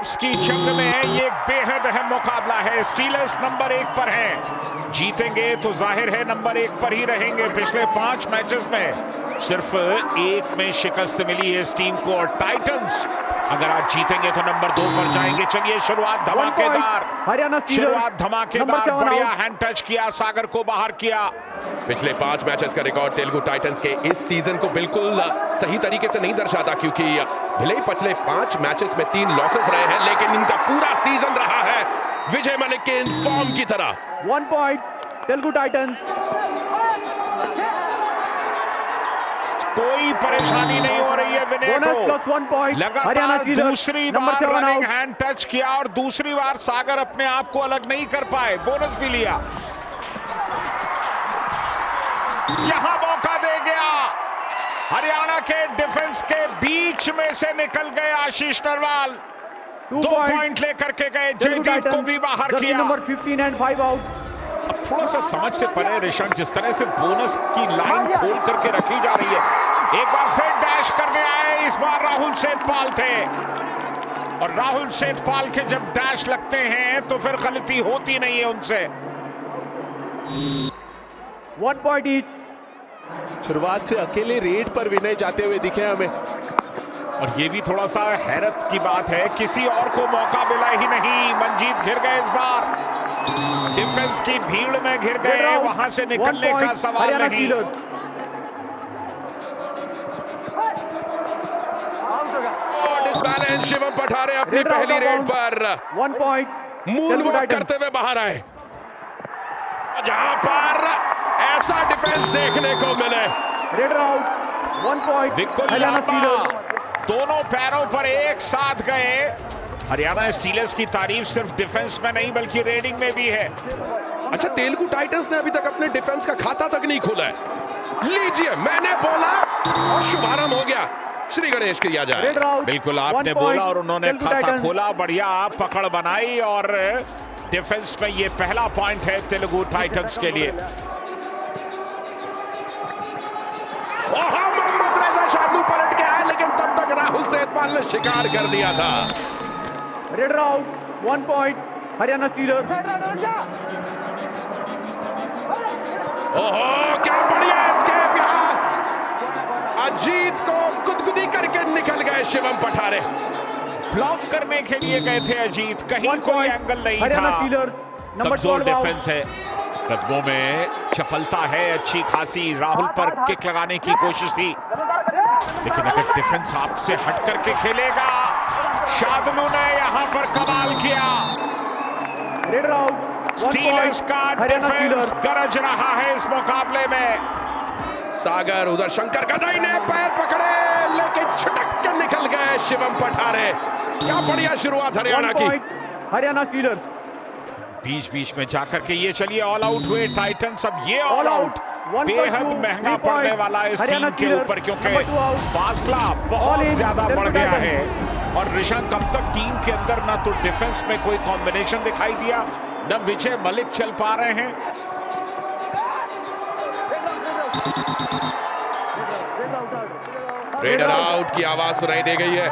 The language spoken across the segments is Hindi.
प्लेऑफ्स की जंग में ये बेहद अहम मुकाबला है। स्टीलर्स नंबर 1 पर हैं, जीतेंगे तो जाहिर है नंबर 1 पर ही रहेंगे। पिछले 5 मैचेस में सिर्फ एक में शिकस्त मिली है इस टीम को, और टाइटंस अगर आज जीतेंगे तो नंबर 2 पर जाएंगे। चलिए शुरुआत धमाकेदार, शुरुआत धमाकेदार, बढ़िया हैंड टच किया, सागर को बाहर किया। पिछले 5 मैचेस का रिकॉर्ड तेलुगु टाइटंस के इस सीजन को बिल्कुल सही तरीके से नहीं दर्शाता, क्योंकि भले ही पिछले 5 मैचेस में 3 लॉसेस रहे हैं, लेकिन इनका पूरा सीजन रहा है विजय मलिक के इन फॉर्म की तरह। 1 पॉइंट तेलुगु टाइटंस। कोई परेशानी नहीं हो रही है विनय को। प्लस 1 पॉइंट लगातार दूसरी बार रनिंग हैंड टच किया और दूसरी बार सागर अपने आप को अलग नहीं कर पाए, बोनस भी लिया। यहां मौका दे गया, हरियाणा के डिफेंस के बीच में से निकल गए आशीष नरवाल। 2 पॉइंट लेकर के गए, जयदीप को भी बाहर किया। Number 15 and 5 out. अब थोड़ा सा समझ से परे ऋषभ, जिस तरह से बोनस की लाइन खोल करके रखी जा रही है। एक बार फिर डैश करने आए, इस बार राहुल सेठपाल थे, और राहुल सेठपाल के जब डैश लगते हैं तो फिर गलती होती नहीं है उनसे। 1 पॉइंट ईच। शुरुआत से अकेले रेड पर विनय जाते हुए दिखे हमें, और ये भी थोड़ा सा हैरत की बात है, किसी और को मौका मिला ही नहीं। मंजीत घिर गए इस बार, डिफेंस की भीड़ में घिर गए, वहां से निकलने का सवाल नहीं। डिसबैलेंस शिवम पठारे अपनी पहली रेड पर 1 पॉइंट मून वॉक करते हुए बाहर आए, जहां पर ऐसा डिफेंस देखने को मिले। Raider out. 1 point Haryana stealers. दोनों पैरों पर एक साथ गए। हरियाणा स्टीलर्स की तारीफ सिर्फ डिफेंस में नहीं बल्कि रेडिंग में भी है। अच्छा, तेलुगु टाइटंस ने अभी तक अपने डिफेंस का खाता तक नहीं खोला है। लीजिए, मैंने बोला और शुभारंभ हो गया। श्री गणेश किया जाए। बिल्कुल आपने बोला और उन्होंने खाता खोला, बढ़िया पकड़ बनाई, और डिफेंस में ये पहला पॉइंट है तेलुगु टाइटंस के लिए। मोहम्मद रजा शादू पलट के आए, लेकिन तब तक राहुल सेठपाल ने शिकार कर दिया था। Raider out. 1 point Haryana stealers. ओहो, क्या बढ़िया एस्केप यहां। अजीत को गुदगुदी करके निकल गए शिवम पठारे। ब्लॉक करने के लिए गए थे अजीत, कहीं कोई एंगल नहीं हरियाणा था। स्टीलर्स नंबर 12 डिफेंस है, कदमों में चपलता है अच्छी खासी। राहुल पर किक लगाने की कोशिश थी, लेकिन अगर डिफेंस आपसे हट करके खेलेगा, शादनू ने यहां पर कमाल किया। Raider out. स्टीलर्स का डिफेंस गरज रहा है इस मुकाबले में। सागर, उधर शंकर गदाई ने पैर पकड़े, लेकिन छटक के निकल गए शिवम पठारे। क्या बढ़िया शुरुआत हरियाणा की। हरियाणा स्टीलर्स बीच बीच में जाकर के ये चलिए ऑल आउट हुए टाइटंस। अब ये ऑल आउट बेहद महंगा पड़ने वाला है इस टीम के ऊपर, क्योंकि फासला बहुत ज्यादा बढ़ गया है। और ऋषभ, कब तक टीम के अंदर ना तो डिफेंस में कोई कॉम्बिनेशन दिखाई दिया, न विजय मलिक चल पा रहे हैं। रेडर आउट की आवाज सुनाई दे गई है।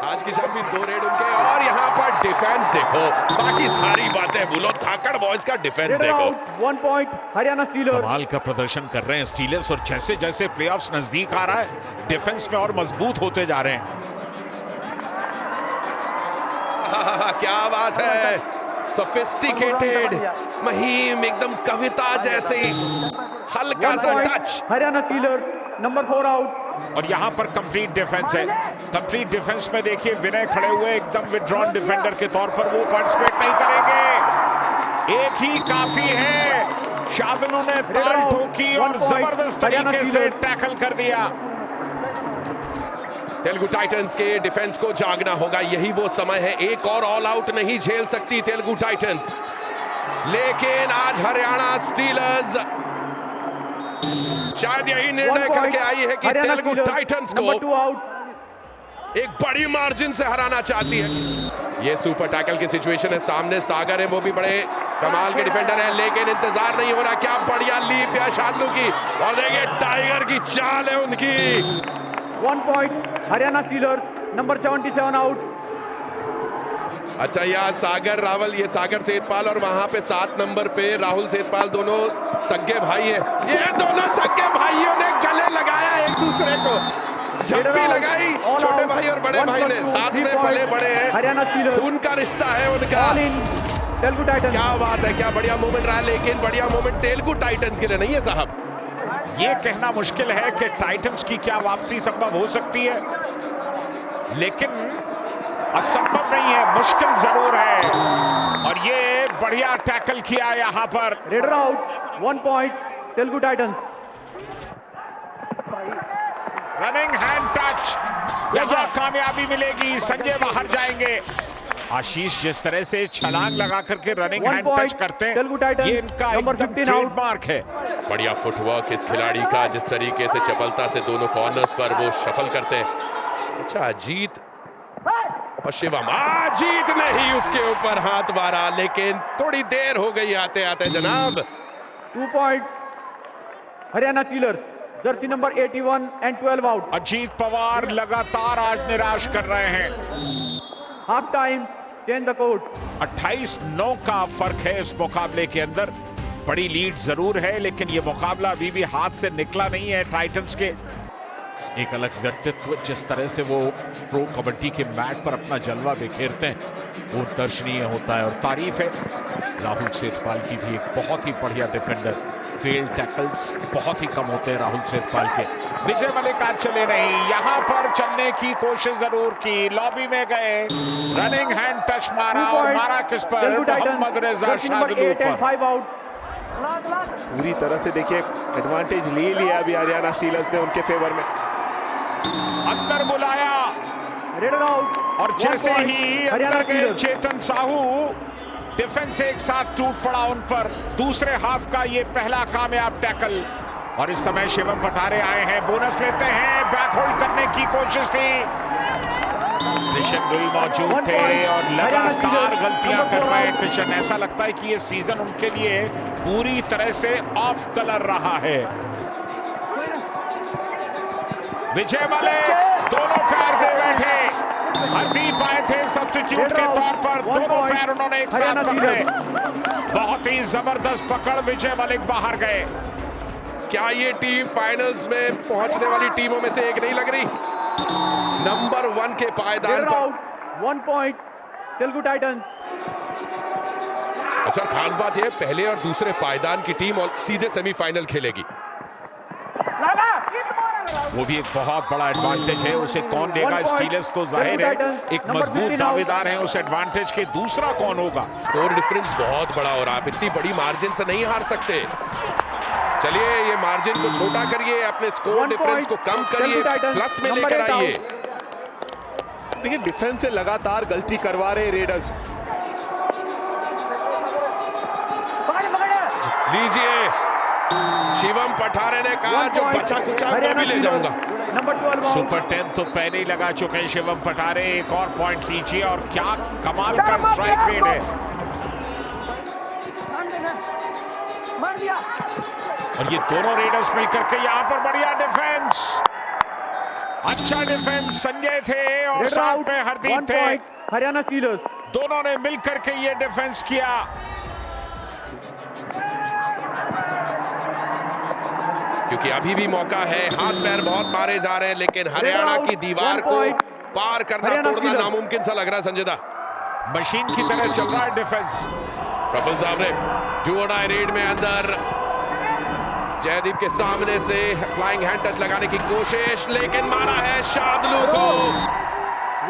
आज की शाम भी 2 रेड उनके, और यहाँ पर डिफेंस देखो, बाकी सारी बातें भूलो, धाकड़ बॉयज का डिफेंस देखो। 1 पॉइंट हरियाणा स्टीलर्स। कमाल का प्रदर्शन कर रहे हैं स्टीलर्स, और जैसे जैसे प्लेऑफ्स नजदीक आ रहा है, डिफेंस में और मजबूत होते जा रहे हैं। क्या बात है, सोफिस्टिकेटेड, महीम, एकदम कविता जैसे, हल्का सा touch. Haryana stealers number 4 out. और यहां पर कंप्लीट डिफेंस है। कंप्लीट डिफेंस में देखिए विनय खड़े हुए एकदम विड्रॉन डिफेंडर के तौर पर, वो पार्टिसिपेट नहीं करेंगे। एक ही काफी है। शादनू ने ताल ठोकी और जबरदस्त तरीके से टैकल कर दिया। तेलुगु टाइटंस के डिफेंस को जागना होगा, यही वो समय है। एक और ऑल आउट नहीं झेल सकती तेलुगु टाइटंस, लेकिन आज हरियाणा स्टीलर्स शायद यही निर्णय करके आई है कि तेलुगु टाइटंस को एक बड़ी मार्जिन से हराना चाहती है। ये सुपर टैकल की सिचुएशन है, सामने सागर है, वो भी बड़े कमाल के डिफेंडर है, लेकिन इंतजार नहीं हो रहा। क्या बढ़िया लीप है शादू की, और देखिए टाइगर की चाल है उनकी। 1 point, Haryana stealers, number 77 out. अच्छा, यहाँ सागर रावल, ये सागर सेठपाल, और वहां पे 7 नंबर पे राहुल सेठपाल, दोनों सगे भाई है। ये दोनों सगे भाइयों ने गले लगाया एक दूसरे को, जब भी लगाई छोटे भाई और बड़े भाई ने, साथ में पले बड़े हैं, हरियाणा स्टीलर्स, खून का रिश्ता है उनका। All in Telugu Titans. क्या बात है, क्या बढ़िया मूवमेंट रहा, लेकिन बढ़िया मूवमेंट तेलुगु टाइटंस के लिए नहीं है साहब। ये कहना मुश्किल है कि टाइटंस की क्या वापसी संभव हो सकती है, लेकिन असंभव नहीं है, मुश्किल जरूर है। और ये बढ़िया टैकल किया यहां पर। Raider out, 1 point, Telugu Titans. Running hand touch, यहां कामयाबी मिलेगी, संजय बाहर जाएंगे। आशीष जिस तरह से छलांग लगा करके रनिंग हैंड टच करते हैं, ये इनका नंबर 15 ट्रेडमार्क है। बढ़िया फुटवर्क इस खिलाड़ी का, जिस तरीके से चपलता से दोनों कॉर्नर्स पर वो शफल करते हैं। अच्छा, जीत और शिवम, जीत नहीं उसके ऊपर हाथ मारा, लेकिन थोड़ी देर हो गई आते आते जनाब। 2 points, Haryana stealers, Jersey number 81 and 12 out. Ajit Pawar लगातार आज निराश कर रहे हैं। Half time, change the court. 28-9 का फर्क है इस मुकाबले के अंदर। बड़ी लीड जरूर है, लेकिन ये मुकाबला अभी भी हाथ से निकला नहीं है टाइटंस के। एक अलग व्यक्तित्व, जिस तरह से वो प्रो कबड्डी के मैट पर अपना जलवा बिखेरते हैं, वो दर्शनीय होता है और तारीफ है। राहुल सेठपाल की भी एक बहुत ही बढ़िया डिफेंडर, फेल टैकल्स बहुत ही कम होते हैं राहुल सेठपाल के। विजय मलिक आज चले नहीं, यहां पर चलने की कोशिश जरूर की, लॉबी में गए, रनिंग हैंड टच मारा, और मारा किस पर, मोहम्मद रेजा शादुल पर। 5 आउट। पूरी तरह से देखिए एडवांटेज ले लिया अभी हरियाणा स्टीलर्स ने उनके फेवर में। अंदर बुलाया, रेडर आउट, और जैसे ही हरियाणा अंदर गए स्टीलर्स। चेतन साहू, डिफेंस एक साथ टूट पड़ा उन पर। दूसरे हाफ का ये पहला कामयाब टैकल, और इस समय शिवम पठारे आए हैं, बोनस लेते हैं। बैक होल्ड करने की कोशिश थी, कृष्ण गुल मौजूद थे और लगातार गलतियां कर रहे हैं कृष्ण। ऐसा लगता है कि ये सीजन उनके लिए पूरी तरह से ऑफ कलर रहा है। विजय मलिक दोनों पैर दे बैठे, हरदीप आए थे सब्स्टिट्यूट के तौर पर, दोनों पैर उन्होंने एक साथ पकड़े। बहुत ही जबरदस्त पकड़, विजय मलिक बाहर गए। क्या ये टीम फाइनल्स में पहुंचने वाली टीमों में से एक नहीं लग रही? नंबर 1 के पायदान पर। 1 point, तेलुगु टाइटंस। अच्छा, खास बात है, पहले और दूसरे पायदान की टीम और सीधे सेमीफाइनल खेलेगी। वो भी एक बहुत बड़ा एडवांटेज है, उसे कौन देगा? स्टीलर्स तो जाहिर है एक मजबूत दावेदार है उस एडवांटेज के, दूसरा कौन होगा? स्कोर डिफरेंस बहुत बड़ा हो रहा है, आप इतनी बड़ी मार्जिन से नहीं हार सकते। चलिए, ये मार्जिन को छोटा करिए, अपने स्कोर डिफरेंस को कम करिए, प्लस में लेकर आइए। देखिए, डिफेंस से लगातार गलती करवा रहे रेडर्स। लीजिए, शिवम पठारे ने कहा जो बचा कुचा वो भी ले जाऊंगा। नंबर 12 सुपर 10 तो पहले ही लगा चुके हैं शिवम पठारे। एक और पॉइंट लीजिए, और क्या कमाल का स्ट्राइक रेट है। और ये दोनों रेडर्स मिलकर के यहाँ पर बढ़िया डिफेंस, अच्छा डिफेंस संजय थे और साथ में हरदीप थे। हरियाणा स्टीलर्स, दोनों ने मिलकर के ये डिफेंस किया। क्योंकि अभी भी मौका है, हाथ पैर बहुत मारे जा रहे हैं, लेकिन हरियाणा की दीवार को पार करना तोड़ना नामुमकिन सा लग रहा है। संजय मशीन की तरह चल रहा है डिफेंस। प्रफुल्ल साहब ने डू और डाई रेड में अंदर जयदीप के सामने से फ्लाइंग हैंड टच लगाने की कोशिश, लेकिन मारा है शादुल को।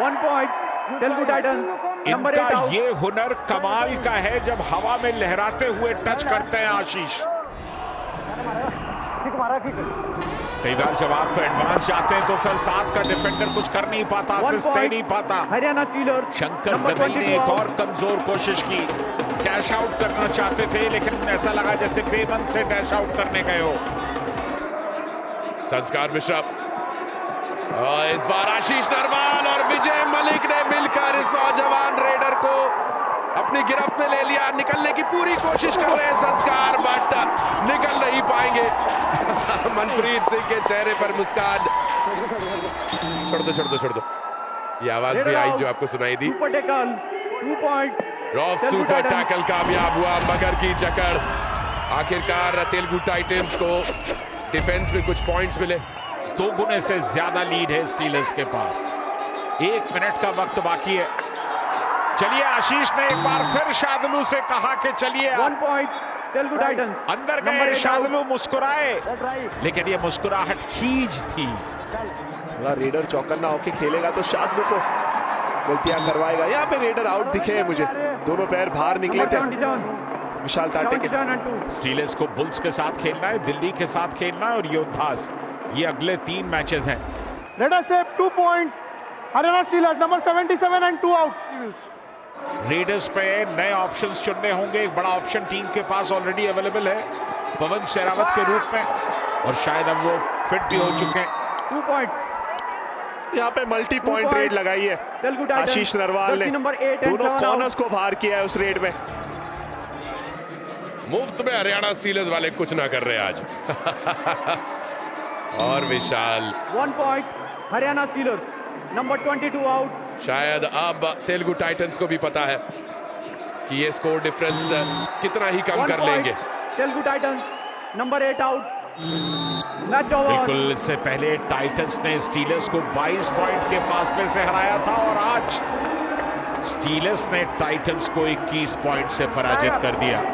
1 point, तेलुगु टाइटंस। नंबर 8 इनका आउट। ये हुनर कमाल का है, जब हवा में लहराते हुए टच करते हैं आशीष। कई बार जब आप एडवांस जाते हैं तो फिर साथ का डिफेंडर कुछ कर नहीं पाता, असिस्ट दे नहीं पाता। हरियाणा स्टीलर्स, शंकर दलई ने एक और कमजोर कोशिश की, कैश आउट करना चाहते थे, लेकिन ऐसा लगा जैसे बेमन से डैश आउट करने गए हो। संस्कार मिश्रा, इस बार आशीष नरवाल और विजय मलिक ने मिलकर इस नौजवान रेडर को अपने अपनी गिरफ्त में ले लिया, निकलने की पूरी कोशिश कर रहे हैं संस्कार, बट निकल नहीं पाएंगे। मनप्रीत सिंह के चेहरे पर मुस्कान। छोड़ दो ये आवाज भी आई जो आपको सुनाई दी। सुपर टैकल 2 पॉइंट्स रॉफ सुपर टैकल कामयाब हुआ, मगर की जकड़। आखिरकार तेलुगु टाइटंस को डिफेंस में कुछ पॉइंट्स मिले। 2 गुने से ज्यादा लीड है स्टीलर्स के पास। 1 मिनट का वक्त बाकी है। चलिए, आशीष ने एक बार फिर शादुलू से कहा कि चलिए 1 पॉइंट तेलुगु टाइटंस। अंदर गए। शादुलू मुस्कुराए, लेकिन ये मुस्कुराहट खींच थी। रेडर चौकन्ना होके खेलेगा तो शादुलू को गलतियां करवाएगा। यहाँ पे रेडर आउट दिखे मुझे, दोनों पैर बाहर निकले थे विशाल ताटे के। स्टीलर्स को बुल्स के साथ खेलना है, दिल्ली के साथ खेलना है और योद्धास। ये अगले 3 मैचेस हैं। Let us save 2 points. Haryana Steelers number 77 and 2 out. Readers पे नए ऑप्शंस चुनने होंगे। एक बड़ा ऑप्शन टीम के पास ऑलरेडी अवेलेबल है पवन शेरावत के रूप में, और शायद अब वो फिट भी हो चुके हैं। 2 पॉइंट्स। यहाँ पे मल्टी पॉइंट रेड लगाई है आशीष नरवाल ने। दोनों कॉर्नर्स को बाहर किया है उस रेड में। मुफ्त में हरियाणा स्टीलर्स वाले कुछ ना कर रहे आज। और विशाल 1 point Haryana stealers number 22 out. शायद अब तेलुगु टाइटंस को भी पता है कि ये स्कोर डिफरेंस कितना ही कम कर लेंगे। Telugu Titans number 8 out. Match over. बिल्कुल, इससे पहले टाइटंस ने स्टीलर्स को 22 पॉइंट के फासले से हराया था, और आज स्टीलर्स ने टाइटंस को 21 पॉइंट से पराजित कर दिया।